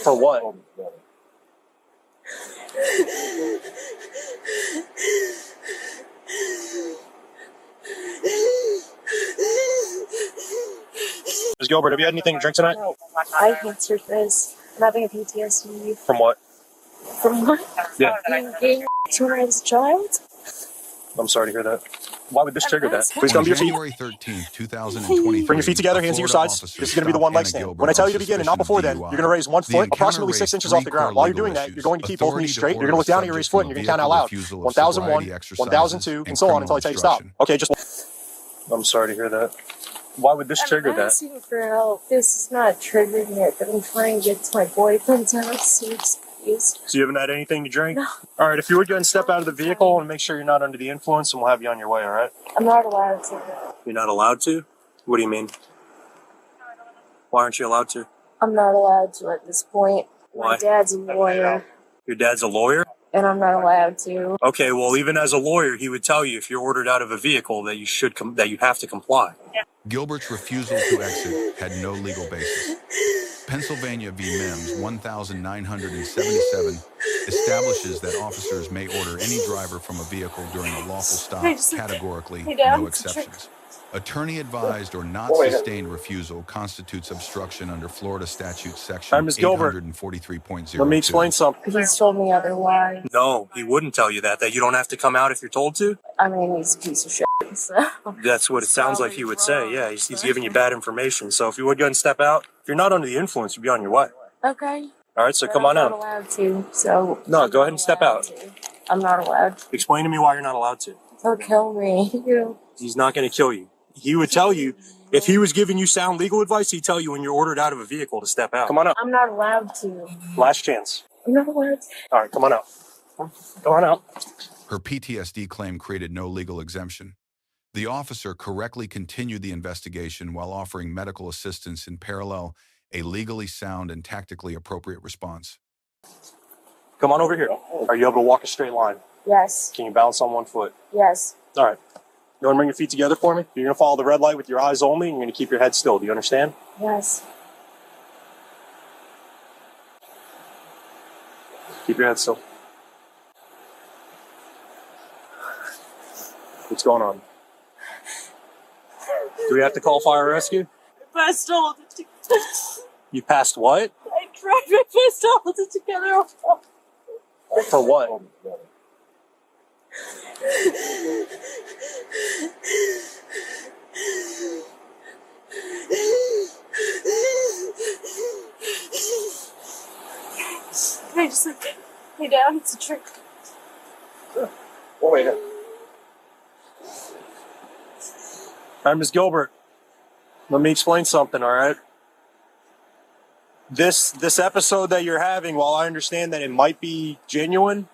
For what? Ms. Gilbert, have you had anything to drink tonight? No. I answered this. I'm having a PTSD. From what? From what? Yeah. Being gay when I was a child. I'm sorry to hear that. Why would this trigger that? Please come to your feet. January 13th, 2023. Bring your feet together, hands at your sides. This is going to be the one leg stand. When I tell you to begin and not before then, you're going to raise one foot approximately 6 inches off the ground. While you're doing that, you're going to keep both knees straight. You're going to look down at your raised foot and you're going to count out loud. 1001, 1002, and so on until I tell you to stop. Okay, just... I'm sorry to hear that. Why would this trigger that? I'm asking for help. This is not triggering it, but I'm trying to get to my boyfriend's house. So you haven't had anything to drink? No. All right, if you would go and step out of the vehicle and make sure you're not under the influence, and we'll have you on your way, all right? I'm not allowed to. You're not allowed to? What do you mean? Why aren't you allowed to? I'm not allowed to at this point. Why? My dad's a lawyer. Your dad's a lawyer? And I'm not allowed to. Okay, well, even as a lawyer, he would tell you if you're ordered out of a vehicle that you should that you have to comply. Gilbert's refusal to exit had no legal basis. Pennsylvania v. Mimms 1977 establishes that officers may order any driver from a vehicle during a lawful stop, categorically, no exceptions. Attorney advised or not sustained refusal constitutes obstruction under Florida Statute section 843.02. Let me explain something. He's told me otherwise. No, he wouldn't tell you that you don't have to come out if you're told to? I mean, he's a piece of shit, so... That's what it sounds like he would say, yeah. He's giving you bad information. So if you would go and step out, if you're not under the influence, you'll be on your way. Okay. All right, so come on out. I'm not allowed to, so... No, go ahead and step out. I'm not allowed. Explain to me why you're not allowed to. He'll kill me. He's not going to kill you. He would tell you, if he was giving you sound legal advice, he'd tell you when you're ordered out of a vehicle to step out. Come on out. I'm not allowed to. Last chance. I'm not allowed to. All right, come on out. Come on out. Her PTSD claim created no legal exemption. The officer correctly continued the investigation while offering medical assistance in parallel, a legally sound and tactically appropriate response. Come on over here. Are you able to walk a straight line? Yes. Can you balance on one foot? Yes. All right. You want to bring your feet together for me? You're going to follow the red light with your eyes only, and you're going to keep your head still. Do you understand? Yes. Keep your head still. What's going on? Do we have to call fire rescue? I stole it. You passed what? I tried my best to hold it together. For what? Can I just lay down? It's a trick. Oh, wait. All right, Ms. Gilbert. Let me explain something, all right? This episode that you're having, while I understand that it might be genuine,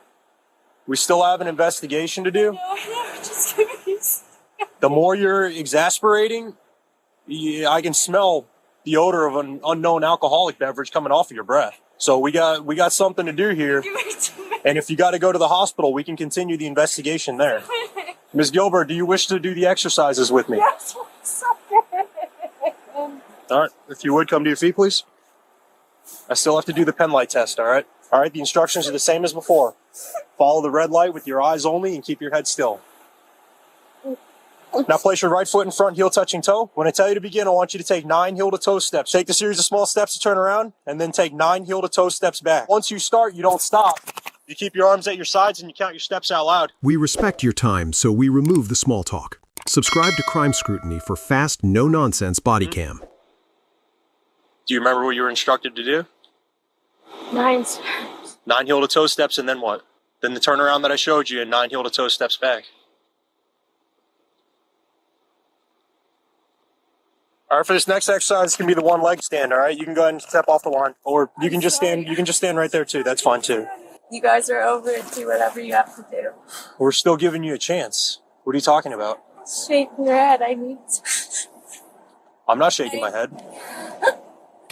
we still have an investigation to do. No, just give me. The more you're exasperating, I can smell the odor of an unknown alcoholic beverage coming off of your breath. So we got something to do here. And if you got to go to the hospital, we can continue the investigation there. Ms. Gilbert, do you wish to do the exercises with me? Yes, all right. If you would, come to your feet, please. I still have to do the pen light test, all right? All right, the instructions are the same as before. Follow the red light with your eyes only and keep your head still. Now place your right foot in front, heel touching toe. When I tell you to begin, I want you to take 9 heel to toe steps. Take the series of small steps to turn around, and then take 9 heel to toe steps back. Once you start, you don't stop. You keep your arms at your sides and you count your steps out loud. We respect your time, so we remove the small talk. Subscribe to Crime Scrutiny for fast, no-nonsense Bodycam. Do you remember what you were instructed to do? 9 steps. 9 heel to toe steps, and then what? Then the turnaround that I showed you, and 9 heel to toe steps back. All right, for this next exercise, it's gonna be the one leg stand. All right, you can go ahead and step off the line, or you can just stand. You can just stand right there too. That's fine too. You guys are over it. Do whatever you have to do. We're still giving you a chance. What are you talking about? Shake your head. I need to. I'm not shaking my head.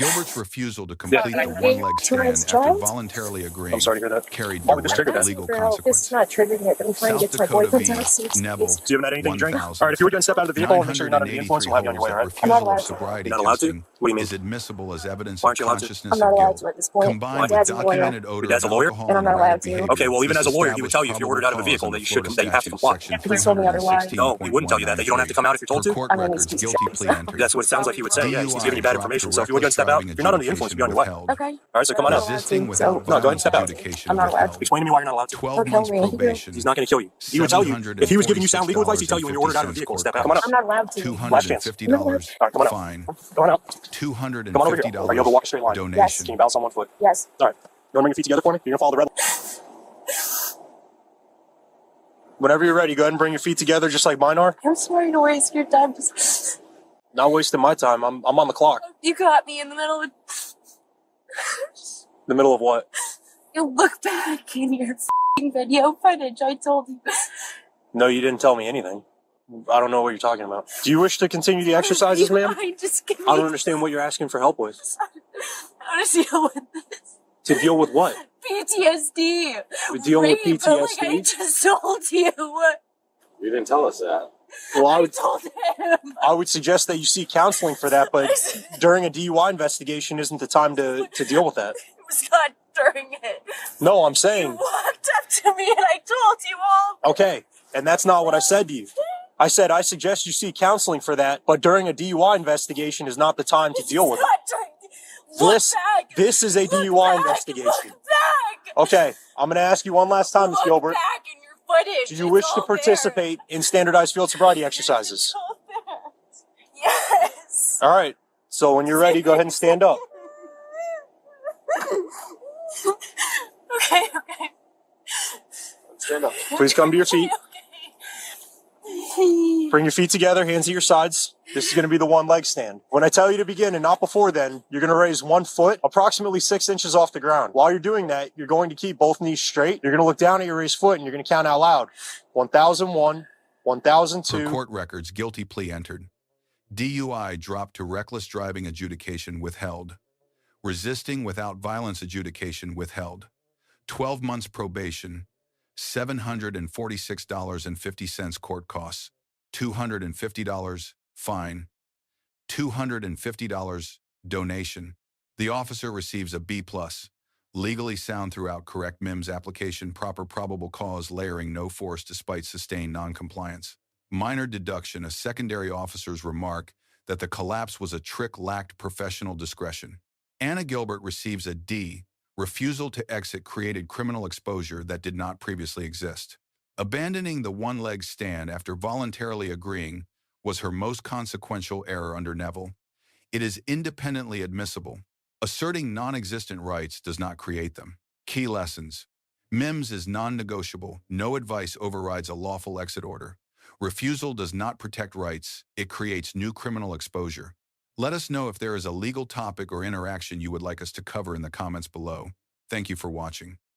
Gilbert's refusal to complete I the gave one-leg to my stand after child. voluntarily agreeing I'm sorry to hear that. carried Why would this direct trigger this? legal This is consequence. not triggering it, but I'm trying to South get to my Dakota boyfriend's v. house. Neville, So you haven't had anything to drink? 1000. All right, if you were going to step out of the vehicle, make sure you're not under the influence. We'll have you on your way, all right? Refusal not of allowed to. sobriety You're not allowed to? testing What do you mean? is admissible as evidence Why of aren't you allowed to? consciousness I'm not of allowed guilt, to at this point. combined My with dad's a lawyer. documented odor Your dad's of a lawyer? alcohol And I'm not allowed to. behavior. Okay, well, even is as a lawyer, he would tell you if you're ordered out of a established vehicle probable that you should cause that you have to under comply. Section He told me otherwise. No, he wouldn't tell you that you don't have to come out if you're told Per to. court I mean, records, he's guilty plea entered. That's what it sounds like he would say. Yeah, he's giving you bad information. So if you were going to reckless step out, driving if you're not under the influence, you'd be on your way. adjudication Okay. All right, so come on I'm out. not allowed Resisting to, without so- No, go ahead and step out. adjudication I'm not allowed withheld. to. Explain to me why you're not allowed to. 12 tell months me. probation. He's not going to kill you. He would tell you. If he was giving you sound legal advice, he'd tell you when you're ordered out of a vehicle to step out. Come on out. I'm not allowed to. $250 All right, come on out. fine. Come on out. $250 Come on over here. Are you able to walk a straight line? donation. Can you balance on one foot? Yes. All right. You want to bring your feet together for me? You're going to follow the red. Whenever you're ready, go ahead and bring your feet together just like mine are. I'm sorry to waste your time. Not wasting my time. I'm on the clock. You got me in the middle of The middle of what? You look back in your f***ing video footage. I told you. No, you didn't tell me anything. I don't know what you're talking about. Do you wish to continue the exercises, ma'am? I just give I don't understand what you're asking for help with. I want to deal with this. To deal with what? PTSD. We're dealing with Rape, PTSD? Like I just told you. You didn't tell us that. Well, I told him. I would suggest that you seek counseling for that, but during a DUI investigation isn't the time to deal with that. It was not during it. No, I'm You saying, walked up to me and I told you all. okay, and that's not what I said to you. I said I suggest you seek counseling for that, but during a DUI investigation is not the time to deal with it. Not during. Look This, back. this is a Look DUI back. investigation. Look back. Okay, I'm going to ask you one last time, Ms. Look Gilbert. back in your footage. Do you It's wish all to there. participate in standardized field sobriety exercises? It's all there. Yes. All right, so when you're ready, go ahead and stand up. Okay. Stand up. Please come to your feet. Okay. Bring your feet together, hands at your sides. This is going to be the one leg stand. When I tell you to begin and not before then, you're going to raise 1 foot approximately 6 inches off the ground. While you're doing that, you're going to keep both knees straight. You're going to look down at your raised foot and you're going to count out loud. 1001, 1002. Per court records, guilty plea entered. DUI dropped to reckless driving adjudication withheld. Resisting without violence adjudication withheld. 12 months probation. $746.50 court costs. $250 fine. $250 donation. The officer receives a B+. Legally sound throughout correct Mimms application, proper probable cause, layering no force despite sustained noncompliance. Minor deduction, a secondary officer's remark that the collapse was a trick lacked professional discretion. Anna Gilbert receives a D. Refusal to exit created criminal exposure that did not previously exist. Abandoning the one-leg stand after voluntarily agreeing was her most consequential error under Neville. It is independently admissible. Asserting non-existent rights does not create them. Key lessons. Mimms is non-negotiable. No advice overrides a lawful exit order. Refusal does not protect rights. It creates new criminal exposure. Let us know if there is a legal topic or interaction you would like us to cover in the comments below. Thank you for watching.